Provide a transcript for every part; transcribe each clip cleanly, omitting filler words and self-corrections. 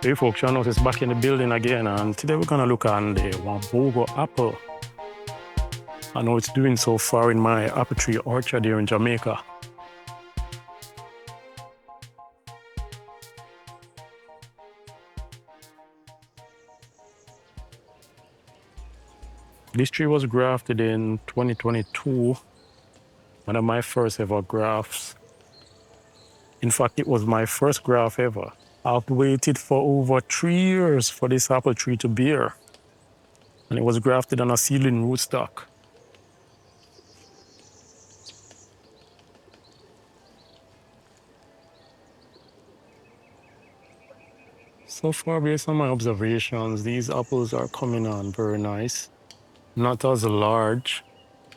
Hey folks, you notice back in the building again, and today we're gonna look at the Wambugu Apple. I know it's doing so far in my apple tree orchard here in Jamaica. This tree was grafted in 2022, one of my first ever grafts. In fact, it was my first graft ever. I've waited for over 3 years for this apple tree to bear, and it was grafted on a seedling rootstock. So far, based on my observations, these apples are coming on very nice. Not as large,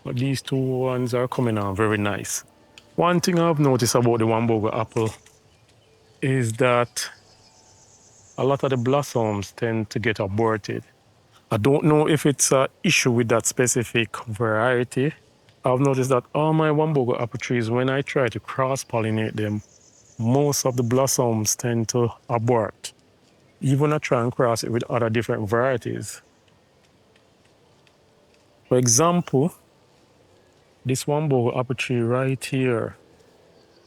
but these two ones are coming on very nice. One thing I've noticed about the Wambugu apple is that a lot of the blossoms tend to get aborted. I don't know if it's an issue with that specific variety. I've noticed that all my Wambugu apple trees, when I try to cross-pollinate them, most of the blossoms tend to abort. Even when I try and cross it with other different varieties. For example, this Wambugu apple tree right here,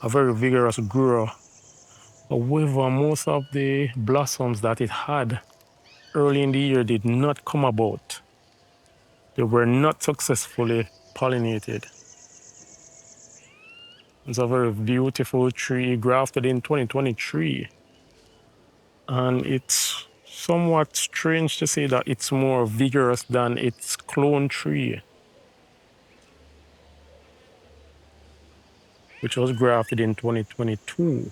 a very vigorous grower. However, most of the blossoms that it had early in the year did not come about. They were not successfully pollinated. It's a very beautiful tree grafted in 2023. And it's somewhat strange to say that it's more vigorous than its clone tree, which was grafted in 2022.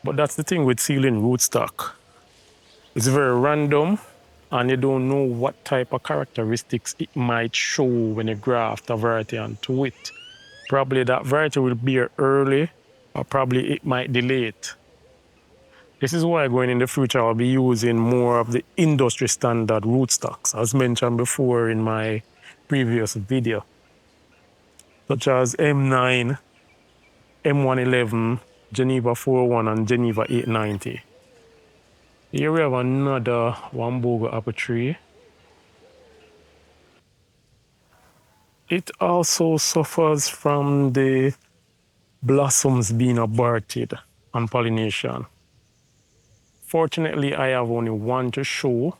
But that's the thing with seedling rootstock. It's very random, and you don't know what type of characteristics it might show when you graft a variety onto it. Probably that variety will bear early, or probably it might delay it. This is why going in the future I'll be using more of the industry standard rootstocks, as mentioned before in my previous video, such as M9, M111, Geneva 401, and Geneva 890. Here we have another Wambugu apple tree. It also suffers from the blossoms being aborted on pollination. Fortunately, I have only one to show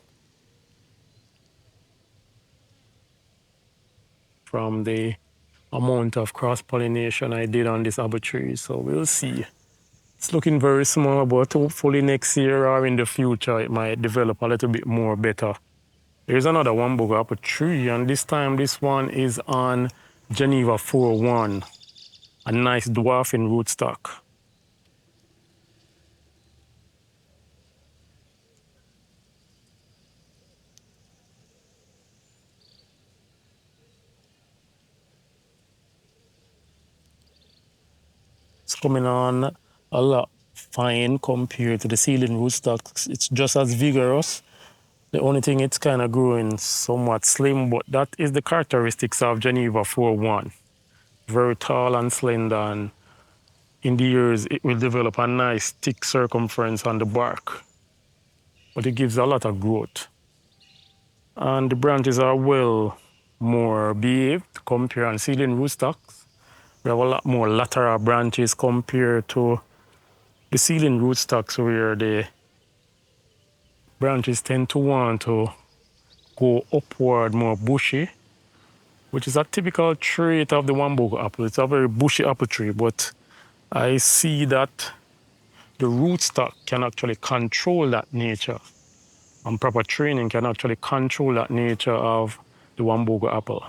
from the amount of cross-pollination I did on this apple tree, so we'll see. It's looking very small, but hopefully next year or in the future it might develop a little bit more better. Here's another Wambugu apple tree, and this time this one is on Geneva 401, a nice dwarfing rootstock. It's coming on a lot fine compared to the seedling rootstocks. It's just as vigorous. The only thing, it's kind of growing somewhat slim, but that is the characteristics of Geneva 401. Very tall and slender, and in the years it will develop a nice thick circumference on the bark. But it gives a lot of growth. And the branches are well more behaved compared to seedling rootstocks. We have a lot more lateral branches compared to the seedling rootstocks, where the branches tend to want to go upward, more bushy, which is a typical trait of the Wambugu apple. It's a very bushy apple tree, but I see that the rootstock can actually control that nature, and proper training can actually control that nature of the Wambugu apple.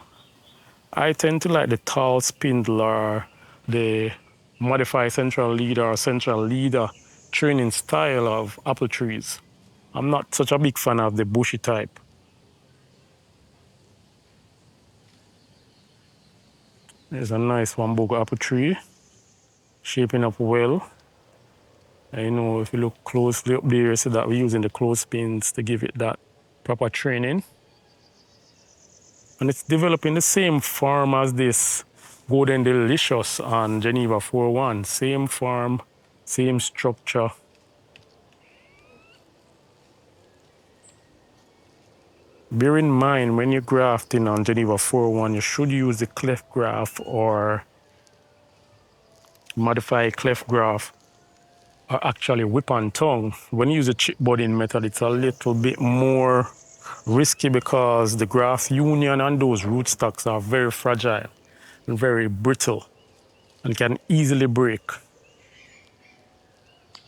I tend to like the tall spindle or the modified central leader or central leader training style of apple trees. I'm not such a big fan of the bushy type. There's a nice Wambugu apple tree, shaping up well. I know if you look closely up there, you see that we're using the clothespins to give it that proper training. And it's developing the same form as this Golden Delicious on Geneva 401. Same form, same structure. Bear in mind, when you're grafting on Geneva 401, you should use the cleft graft or modify cleft graft, or actually whip and tongue. When you use a chip budding method, it's a little bit more risky because the graft union and those rootstocks are very fragile and very brittle and can easily break.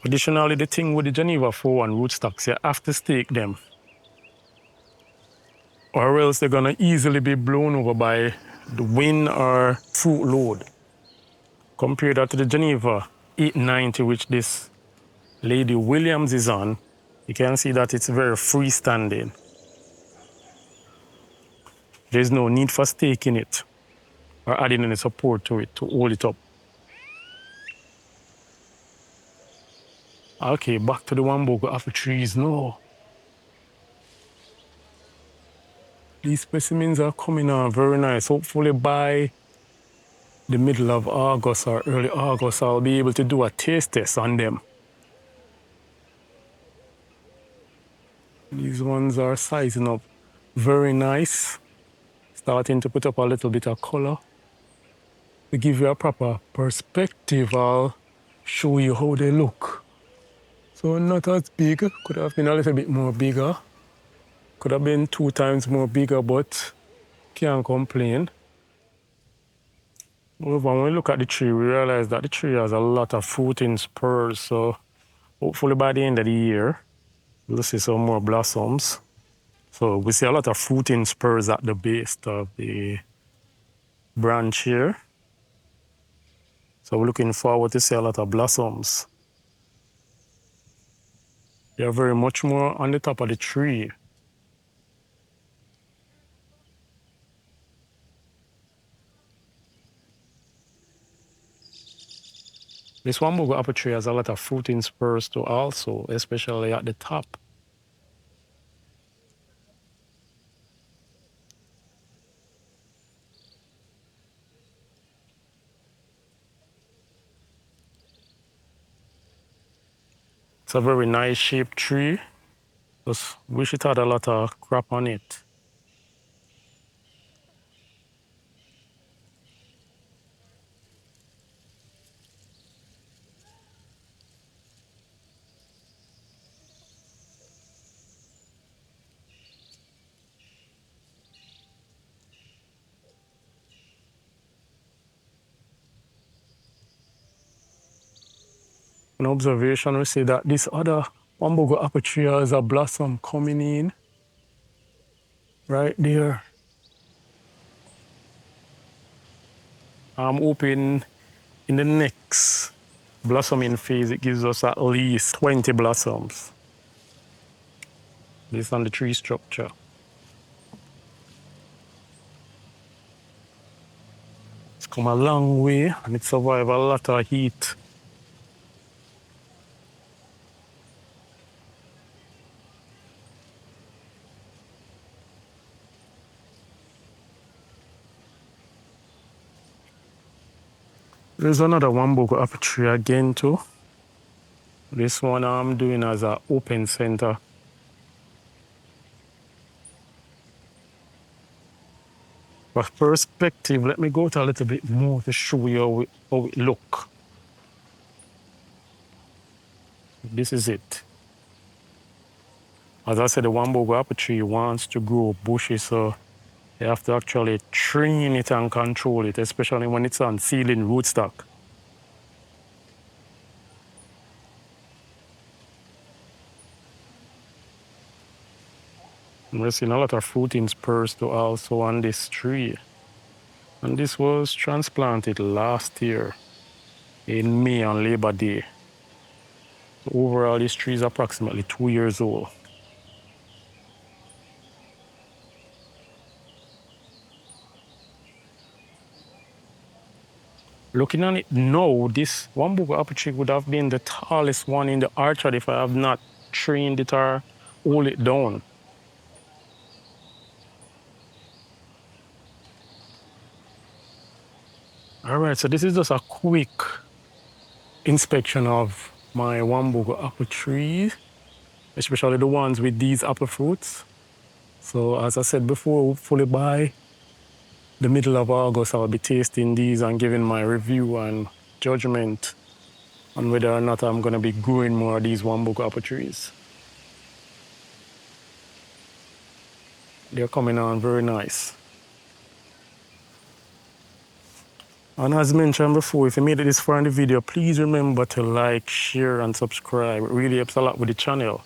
Additionally, the thing with the Geneva 401 rootstocks, you have to stake them, or else they're gonna easily be blown over by the wind or fruit load. Compare that to the Geneva 890, which this Lady Williams is on, you can see that it's very freestanding. There's no need for staking it or adding any support to it to hold it up. Okay, back to the Wambugu apple trees now. These specimens are coming on very nice. Hopefully by the middle of August or early August, I'll be able to do a taste test on them. These ones are sizing up very nice. Starting to put up a little bit of color. To give you a proper perspective, I'll show you how they look. So not as big, could have been a little bit more bigger. Could have been 2 times more bigger, but can't complain. However, when we look at the tree, we realize that the tree has a lot of fruiting spurs. So hopefully by the end of the year, we'll see some more blossoms. So we see a lot of fruiting spurs at the base of the branch here. So we're looking forward to see a lot of blossoms. They're very much more on the top of the tree. This Wambugu apple tree has a lot of fruiting spurs too also, especially at the top. It's a very nice shaped tree. Just wish it had a lot of crop on it. An observation, we see that this other Wambugu apple tree has a blossom coming in right there. I'm hoping in the next blossoming phase, it gives us at least 20 blossoms. Based on the tree structure. It's come a long way and it survived a lot of heat. There's another Wambugu apple tree again too. This one I'm doing as an open center. For perspective, let me go to a little bit more to show you how it look. This is it. As I said, the Wambugu apple tree wants to grow bushy, so you have to actually train it and control it, especially when it's on seedling rootstock. We're seeing a lot of fruiting spurs too also on this tree. And this was transplanted last year in May on Labor Day. So overall, this tree is approximately 2 years old. Looking at it now, this Wambugu apple tree would have been the tallest one in the orchard if I have not trained it or hold it down. All right, so this is just a quick inspection of my Wambugu apple trees, especially the ones with these apple fruits. So as I said before, hopefully by the middle of August, I'll be tasting these and giving my review and judgment on whether or not I'm going to be growing more of these Wambugu apple trees. They're coming on very nice. And as mentioned before, if you made it this far in the video, please remember to like, share, and subscribe. It really helps a lot with the channel.